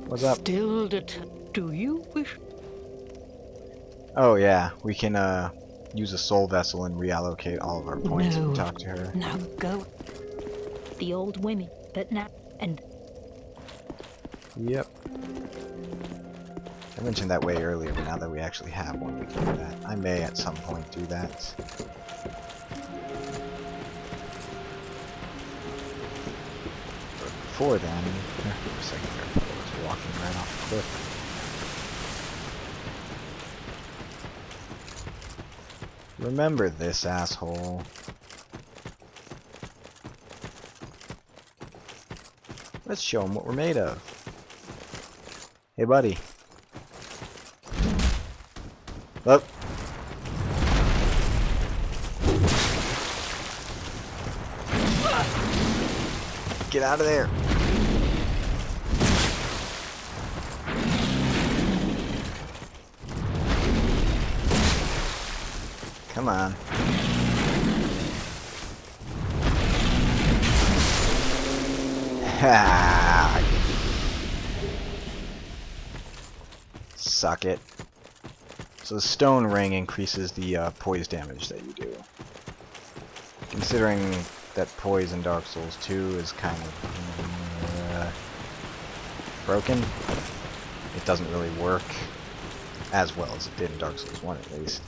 What's up? Still do you wish? Oh yeah, we can use a soul vessel and reallocate all of our points if we No. talk to her. Now go. The old women, but now and Yep. I mentioned that way earlier, but now that we actually have one, we can do that. I may at some point do that. But before then, give me a second here. I was walking right off the cliff. Remember this, asshole. Let's show him what we're made of. Hey, buddy. Up. Get out of there. Come on. Ha! Suck it. So the stone ring increases the poise damage that you do. Considering that poise in Dark Souls 2 is kind of broken, it doesn't really work as well as it did in Dark Souls 1 at least.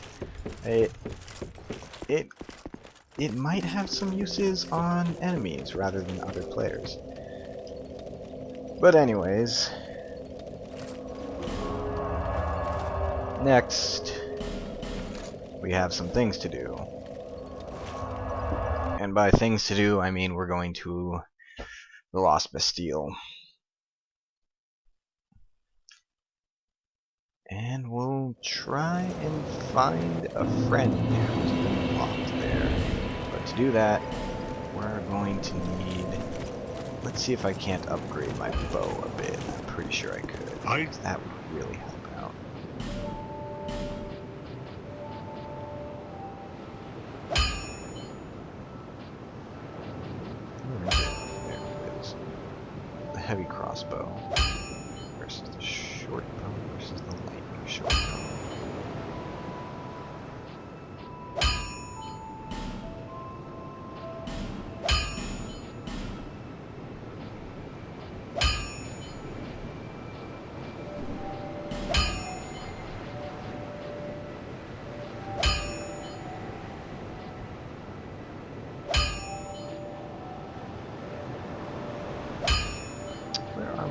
It might have some uses on enemies rather than other players. But anyways, next we have some things to do. And by things to do, I mean we're going to the Lost Bastille. And we'll try and find a friend who's been locked there. But to do that, we're going to need... Let's see if I can't upgrade my bow a bit. I'm pretty sure I could. That would really help out. Where is it? There it is. The heavy crossbow versus the short bow versus the lightning short bow.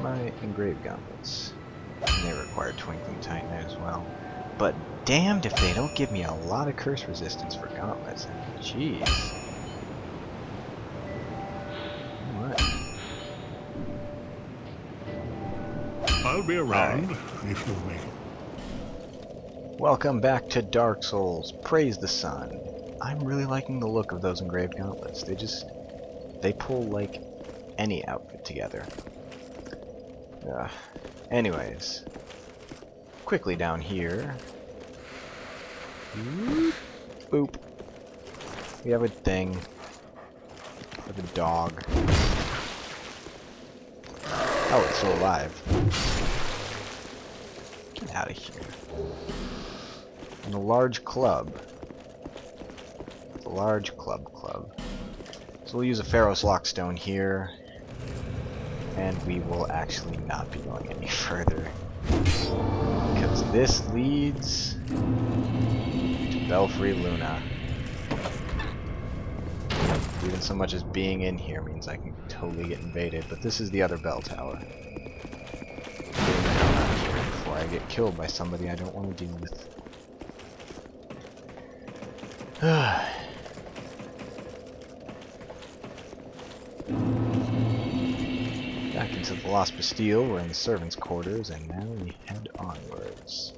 My engraved gauntlets. And they require twinkling titanite as well. But damned if they don't give me a lot of curse resistance for gauntlets. Jeez. What? I'll be around if you make it. Welcome back to Dark Souls. Praise the sun. I'm really liking the look of those engraved gauntlets. They pull like any outfit together. Anyways, quickly down here. Boop. We have a thing. We have a dog. Oh, it's still alive. Get out of here. And a large club. It's a large club. So we'll use a Pharaoh's Lockstone here. And we will actually not be going any further. Because this leads to Belfry Luna. Even so much as being in here means I can totally get invaded. But this is the other bell tower. Getting the hell out of here before I get killed by somebody I don't want to deal with. Back into the Lost Bastille, we're in the servants' quarters, and now we head onwards.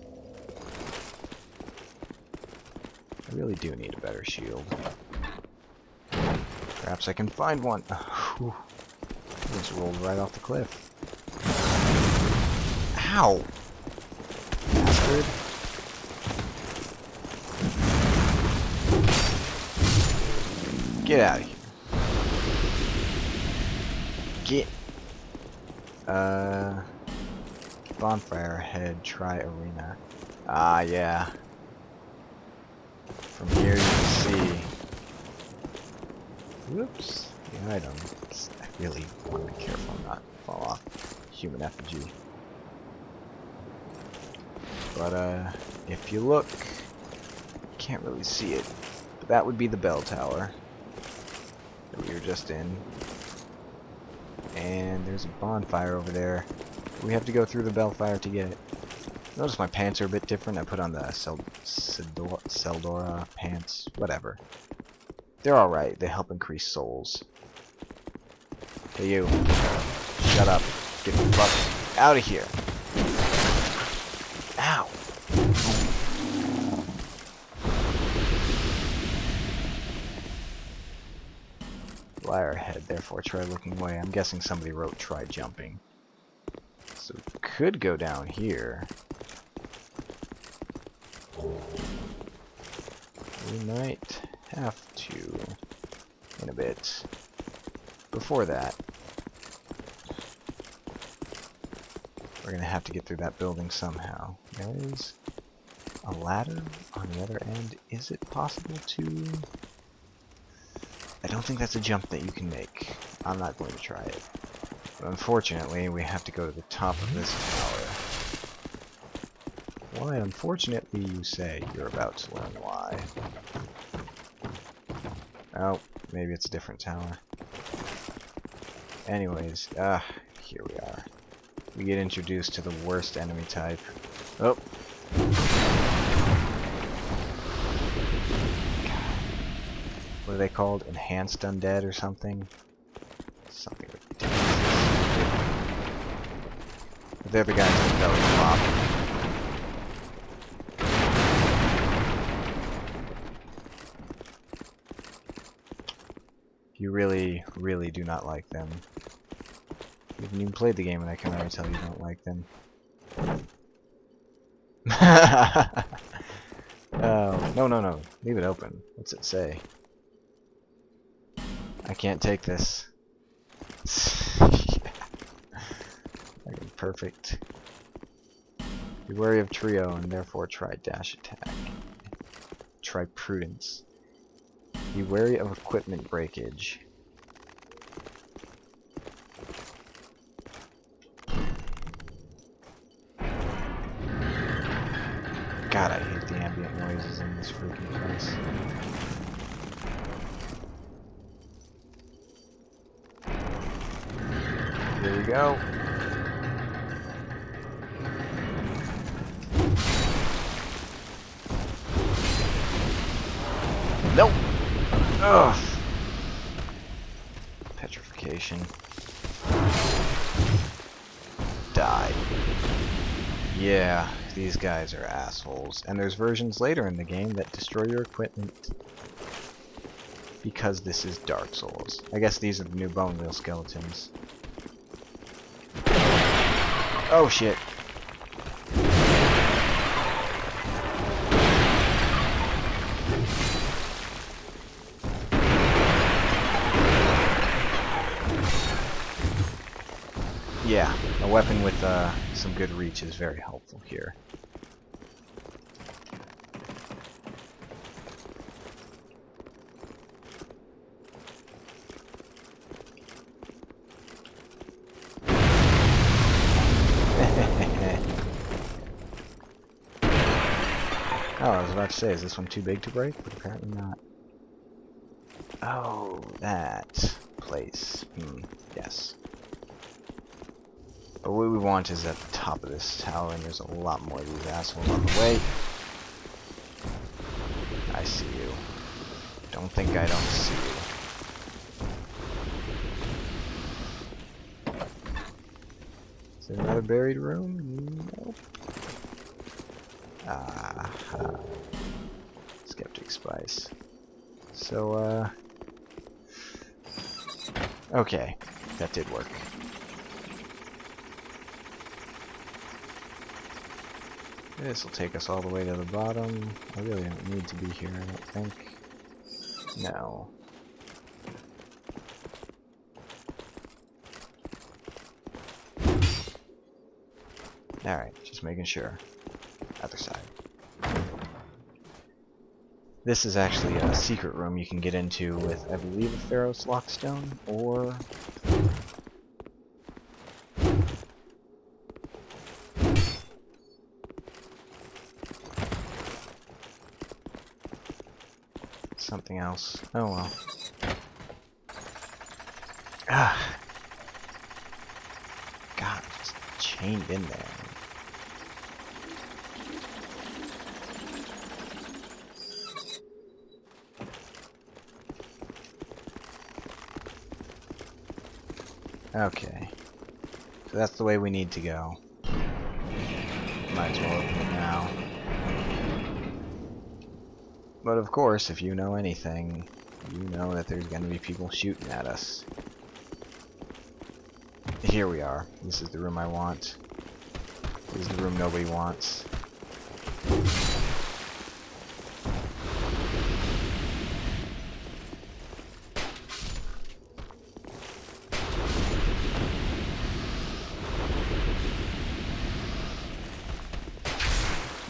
I really do need a better shield. Perhaps I can find one. Whew. I just rolled right off the cliff. Ow! Bastard. Get out of here. Get Bonfire head, try arena. Ah, yeah. From here you can see. Whoops. The item. I really want to be careful not to fall off. Human effigy. But, if you look, you can't really see it. But that would be the bell tower that we were just in. And there's a bonfire over there. We have to go through the bellfire to get it. Notice my pants are a bit different. I put on the Seldora pants. Whatever. They're alright. They help increase souls. Hey you. Shut up. Get the fuck out of here. Ow. Liar head, therefore try looking away. I'm guessing somebody wrote try jumping. So we could go down here. We might have to in a bit. Before that, we're gonna have to get through that building somehow. There is a ladder on the other end. Is it possible to... I don't think that's a jump that you can make. I'm not going to try it. But unfortunately, we have to go to the top of this tower. Why, unfortunately, you say? You're about to learn why. Oh, maybe it's a different tower. Anyways, here we are. We get introduced to the worst enemy type. Oh! What are they called? Enhanced undead or something? Something ridiculous. But they're the guys that belly flop. You really, really do not like them. You haven't even played the game and I can already tell you don't like them. Oh, no, no, no. Leave it open. What's it say? I can't take this. Okay, perfect. Be wary of trio and therefore try dash attack. Try prudence. Be wary of equipment breakage. God, I hate the ambient noises in this freaking place. Here we go. Nope. Ugh. Petrification. Die. Yeah, these guys are assholes. And there's versions later in the game that destroy your equipment. Because this is Dark Souls. I guess these are the new bone wheel skeletons. Oh shit. Yeah, a weapon with some good reach is very helpful here. Oh, I was about to say, is this one too big to break? But apparently not. Oh, that place. Yes. But what we want is at the top of this tower, and there's a lot more of these assholes on the way. I see you. Don't think I don't see you. Is there another buried room? Nope. Skeptic Spice. So, okay. That did work. This will take us all the way to the bottom. I really don't need to be here, I don't think. No. Alright, just making sure. Other side. This is actually a secret room you can get into with, I believe, a Pharaoh's Lockstone, or... something else. Oh well. Ah! God, just chained in there. Okay. So that's the way we need to go. Might as well open it now. But of course, if you know anything, you know that there's gonna be people shooting at us. Here we are. This is the room I want. This is the room nobody wants.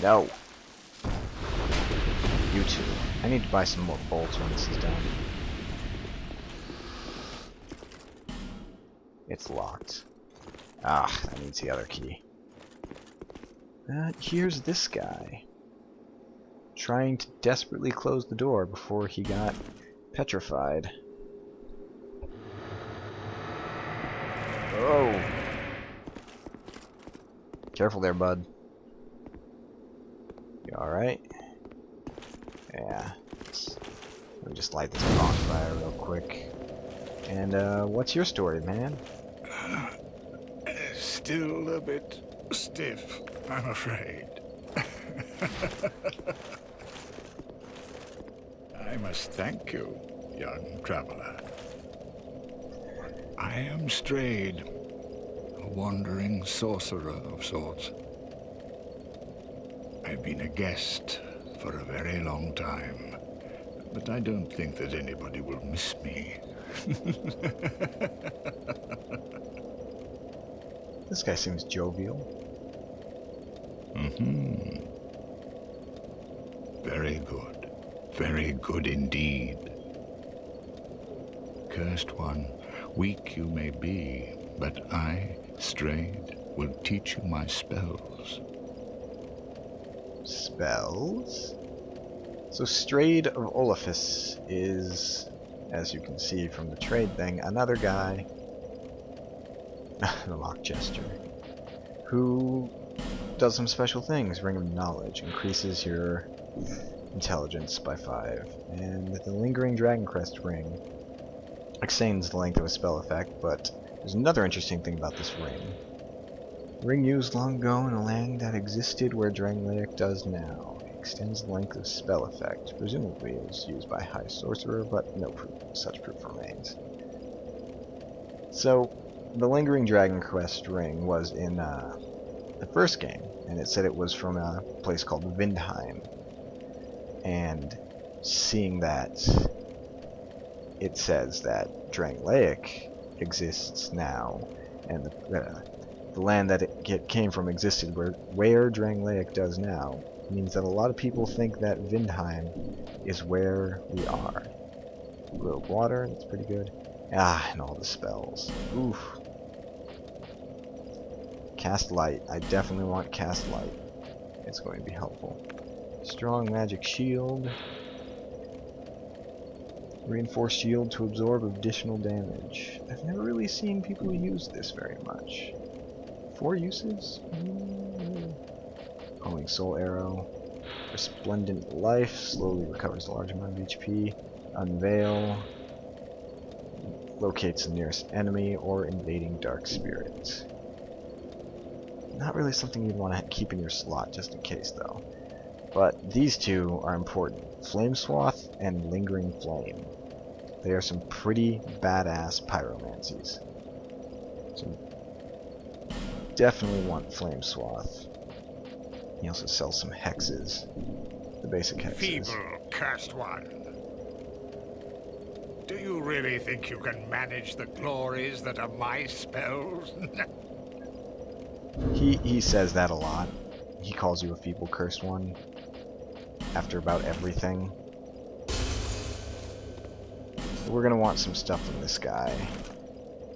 No! You two. I need to buy some more bolts when this is done. It's locked. Ah, that needs the other key. Here's this guy. Trying to desperately close the door before he got petrified. Oh! Careful there, bud. You alright? Yeah. Let me just light this bonfire real quick. And, what's your story, man? Still a bit stiff, I'm afraid. I must thank you, young traveler. I am Strayed, a wandering sorcerer of sorts. I've been a guest for a very long time, but I don't think that anybody will miss me. This guy seems jovial. Mm-hmm. Very good. Very good indeed. Cursed one, weak you may be, but I, Strayed, will teach you my spells. Spells? So Strayed of Olafus is, as you can see from the trade thing, another guy, the mock jester, who does some special things. Ring of Knowledge increases your intelligence by 5, and the Lingering Dragon Crest ring extends the length of a spell effect, but there's another interesting thing about this ring. Ring used long ago in a land that existed where Drangleic does now. It extends the length of spell effect. Presumably it was used by a high sorcerer, but no such proof remains. So, the Lingering Dragon Quest ring was in the first game, and it said it was from a place called Vindheim. And seeing that it says that Drangleic exists now, and the land that it came from existed where Drangleic does now, means that a lot of people think that Vindheim is where we are. Glow of water, that's pretty good. Ah, and all the spells. Oof. Cast light. I definitely want cast light. It's going to be helpful. Strong magic shield. Reinforced shield to absorb additional damage. I've never really seen people use this very much. 4 uses? Homing soul arrow. Resplendent life. Slowly recovers a large amount of HP. Unveil. Locates the nearest enemy or invading dark spirits. Not really something you'd want to keep in your slot just in case though. But these two are important. Flame Swath and Lingering Flame. They are some pretty badass pyromancies. So definitely want Flame Swath. He also sells some hexes. The basic hexes. Feeble, cursed one. Do you really think you can manage the glories that are my spells? He says that a lot. He calls you a feeble cursed one after about everything. We're gonna want some stuff from this guy.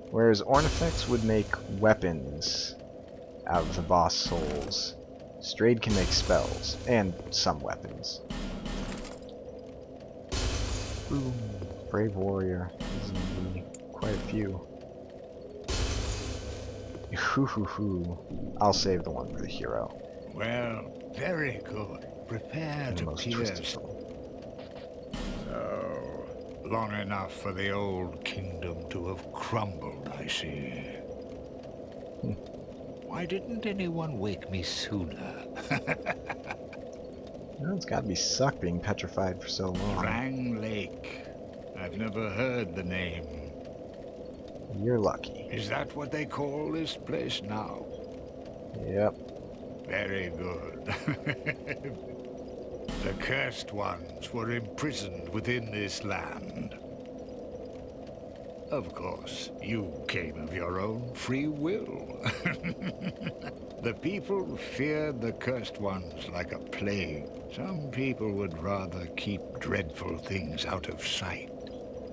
Whereas Ornifex would make weapons out of the boss souls, Strayed can make spells, and some weapons. Ooh, Brave Warrior. There's gonna be quite a few. I'll save the one for the hero. Well, very good. Prepare And the to most twisted pierce. soul. So, long enough for the old kingdom to have crumbled, I see. Why didn't anyone wake me sooner? Well, it's gotta be suck being petrified for so long. Drang Lake. I've never heard the name. You're lucky. Is that what they call this place now? Yep. Very good. The cursed ones were imprisoned within this land. Of course, you came of your own free will. The people feared the cursed ones like a plague. Some people would rather keep dreadful things out of sight,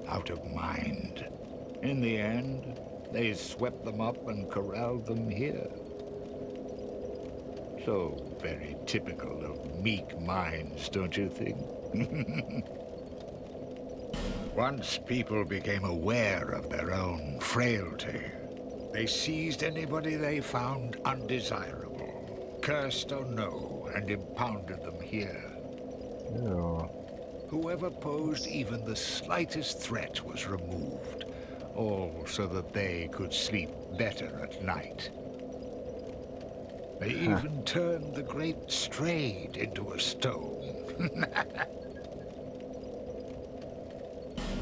out of mind. In the end, they swept them up and corralled them here. So very typical of meek minds, don't you think? Once people became aware of their own frailty, they seized anybody they found undesirable, cursed or no, and impounded them here. Oh. Whoever posed even the slightest threat was removed, all so that they could sleep better at night. They even turned the great Strayed into a stone.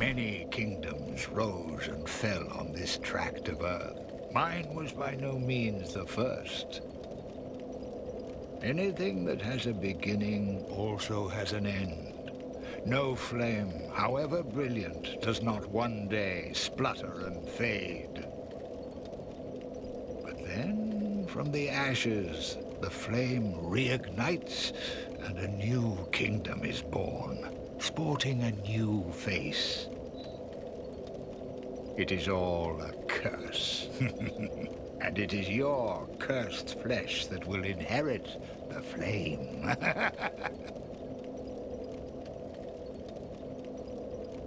Many kingdoms rose and fell on this tract of earth. Mine was by no means the first. Anything that has a beginning also has an end. No flame, however brilliant, does not one day splutter and fade. But then, from the ashes, the flame reignites, and a new kingdom is born, sporting a new face. It is all a curse. And it is your cursed flesh that will inherit the flame.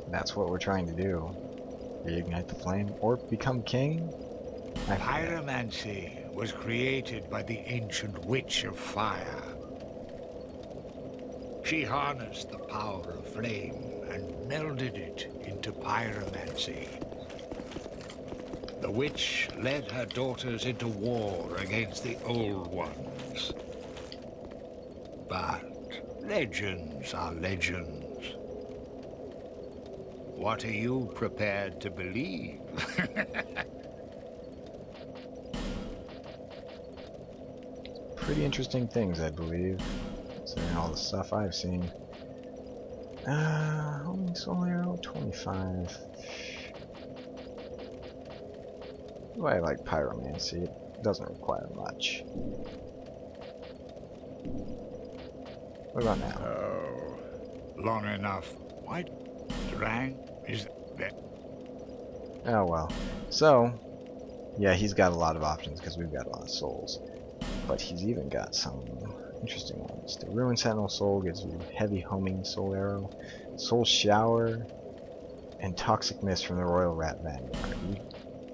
That's what we're trying to do. Reignite the flame, or become king? Pyromancy was created by the ancient witch of fire. She harnessed the power of flame and melded it into pyromancy. The witch led her daughters into war against the old ones. But legends are legends. What are you prepared to believe? Pretty interesting things, I believe. Considering all the stuff I've seen. Homing soul arrow, 25. Well, I like pyromancy. It doesn't require much. What about now? Oh, long enough. Why, Drang is that? Oh well. So, yeah, he's got a lot of options because we've got a lot of souls. But he's even got some interesting ones. The Ruin Sentinel Soul gives you heavy homing soul arrow, soul shower, and toxic mist from the Royal Rat Vanguard.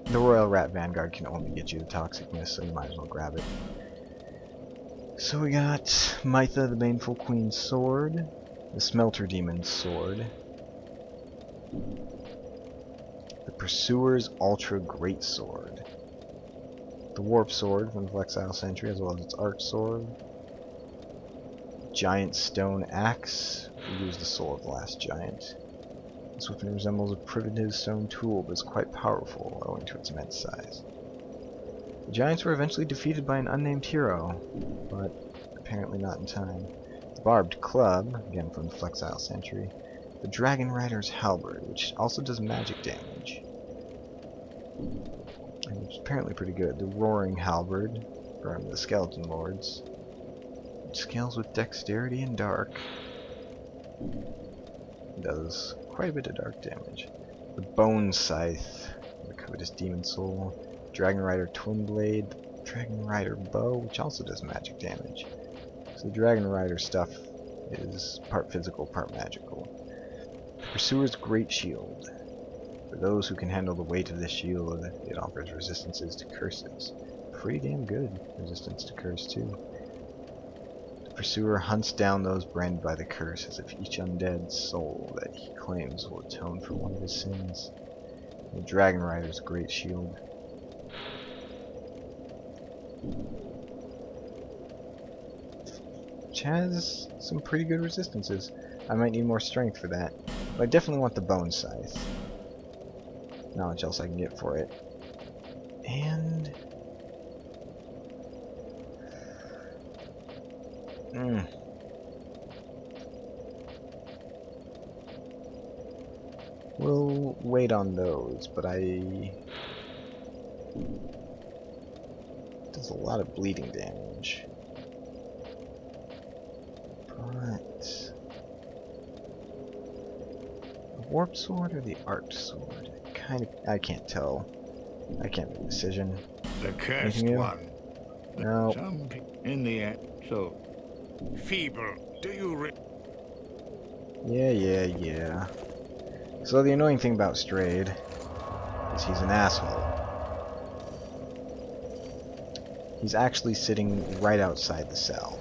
The Royal Rat Vanguard can only get you the toxic mist, so you might as well grab it. So we got Mytha the Baneful Queen's Sword, the Smelter Demon's Sword, the Pursuer's Ultra Great Sword, the Warp Sword from the Flexile Sentry, as well as its Arch Sword, Giant Stone Axe, we use the Soul of the Last Giant. This weapon resembles a primitive stone tool, but is quite powerful, owing to its immense size. The giants were eventually defeated by an unnamed hero, but apparently not in time. The Barbed Club, again from the Flexile Sentry. The Dragon Rider's Halberd, which also does magic damage. And it's apparently pretty good. The Roaring Halberd, from the skeleton lords. It scales with dexterity and dark. Does quite a bit of dark damage. The Bone Scythe, the Covetous Demon Soul, Dragon Rider Twin Blade, Dragon Rider Bow, which also does magic damage. So the Dragon Rider stuff is part physical, part magical. The Pursuer's Great Shield. For those who can handle the weight of this shield, it offers resistances to curses. Pretty damn good resistance to curse too. The Pursuer hunts down those branded by the curse as if each undead soul that he claims will atone for one of his sins. The Dragon Rider's Great Shield. Which has some pretty good resistances. I might need more strength for that. But I definitely want the Bone Scythe. Not much else I can get for it. And... We'll wait on those, but does a lot of bleeding damage. But... the Warp Sword or the Arc Sword? I can't tell. I can't make a decision. The cursed Anything new? one. No. Some in the end, so feeble. Do you Yeah. So the annoying thing about Strayed is he's an asshole. He's actually sitting right outside the cell.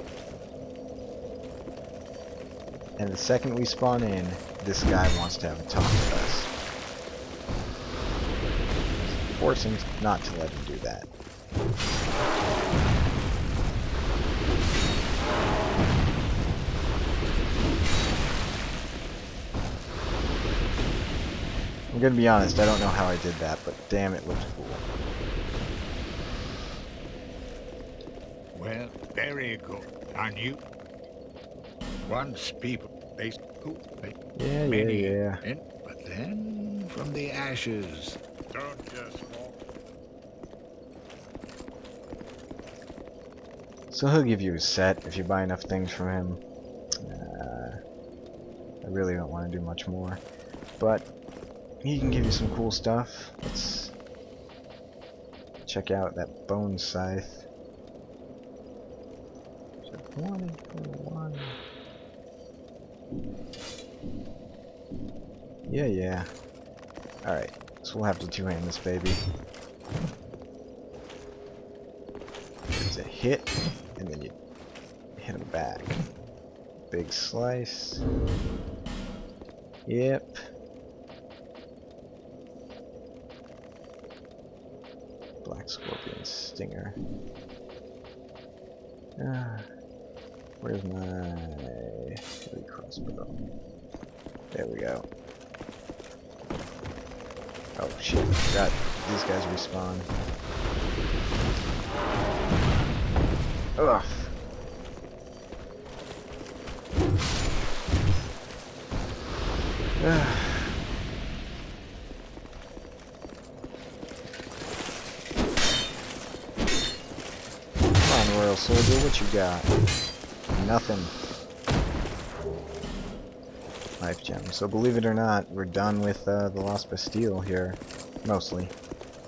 And the second we spawn in, this guy wants to have a talk with us. Forcing not to let him do that. I'm gonna be honest, I don't know how I did that, but damn, it looked cool. Well, very good. And you, once people, Yeah. but then from the ashes, don't just walk. So he'll give you a set if you buy enough things from him. I really don't want to do much more, but he can give you some cool stuff. Let's check out that Bone Scythe. Yeah. Alright, so we'll have to two-hand this baby. It's a hit, and then you hit him back. Big slice. Yep. Black Scorpion Stinger. Where's my heavy crossbow? There we go. Oh shit, I forgot these guys respawn. Ugh. Come on, Royal Soldier, what you got? Nothing. Life gem. So believe it or not, we're done with the Lost Bastille here. Mostly.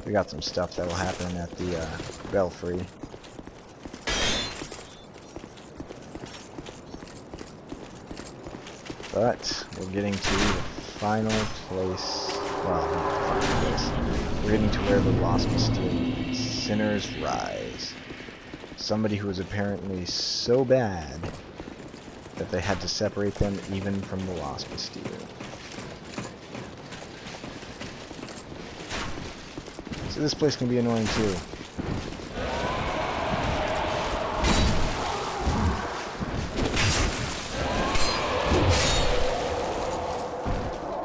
We got some stuff that will happen at the Belfry. But we're getting to the final place. Well, not the final place. We're getting to where the Lost Bastille sinners rise. Somebody who is apparently so bad that they had to separate them even from the Lost Bastille. So this place can be annoying too.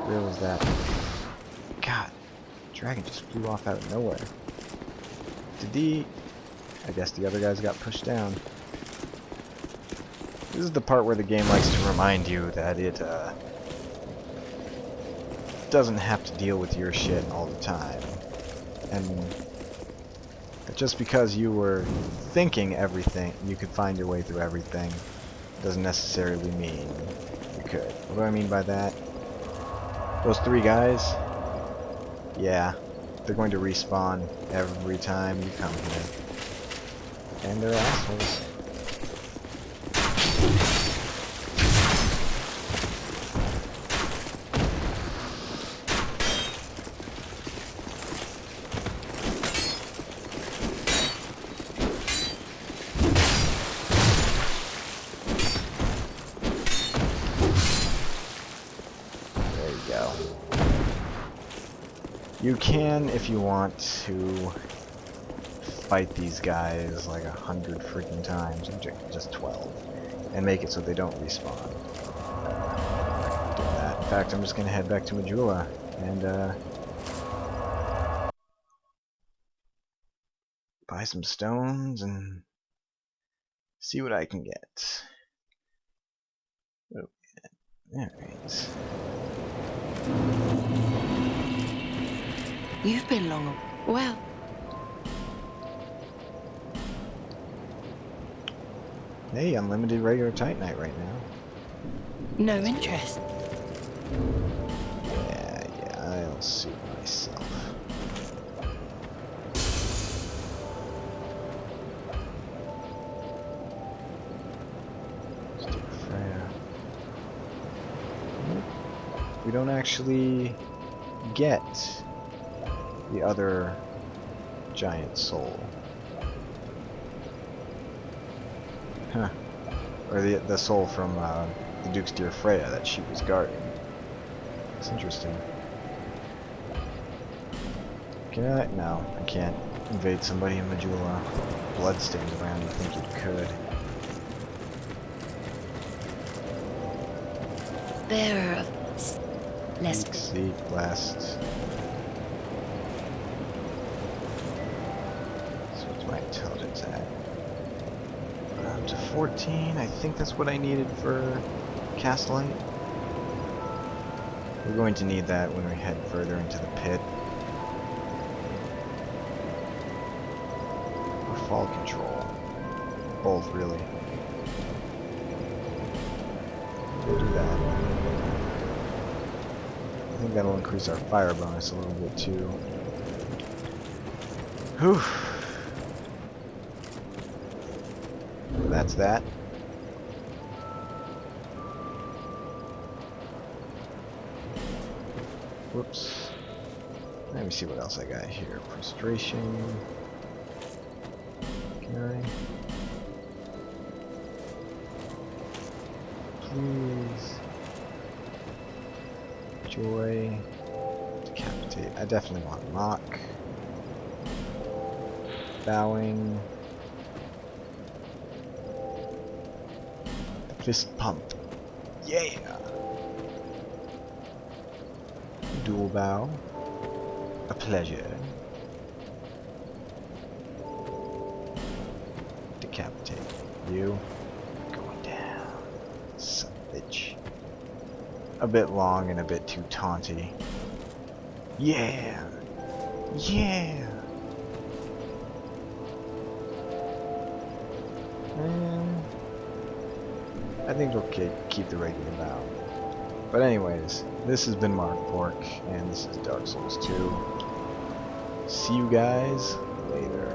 Where was that? God, dragon just flew off out of nowhere. I guess the other guys got pushed down. This is the part where the game likes to remind you that it doesn't have to deal with your shit all the time. And Just because you were thinking everything, you could find your way through everything, doesn't necessarily mean you could. What do I mean by that? Those 3 guys, yeah, they're going to respawn every time you come here. And they're assholes. You can, if you want to, fight these guys like 100 freaking times, just 12, and make it so they don't respawn. I'm not gonna do that. In fact, I'm just gonna head back to Majula and buy some stones and see what I can get. Oh, alright. You've been long. Well. Hey, unlimited regular Titanite right now. No interest. Yeah, I'll suit myself. Let's do Freya. We don't actually get the other giant soul. Huh. Or the soul from the Duke's dear Freya that she was guarding. It's interesting. Can I? No, I can't invade somebody in Majula. Bloodstains around, you think you could. Bearer of less. Seek, blast. So what's my intelligence at? Up to 14. I think that's what I needed for Castlight. We're going to need that when we head further into the pit. Or fall control. Both, really. We'll do that. I think that'll increase our fire bonus a little bit too. Whew. That's that. Whoops. Let me see what else I got here. Frustration. Can I? Please. Joy. Decapitate. I definitely want mock. Bowing. Fist pump. Yeah! Dual bow. A pleasure. Decapitate. You. Going down. Son of a bitch. A bit long and a bit too taunty. Yeah! Yeah! I think we'll keep the regular bow. But anyways, this has been Mark Pork, and this is Dark Souls 2. See you guys later.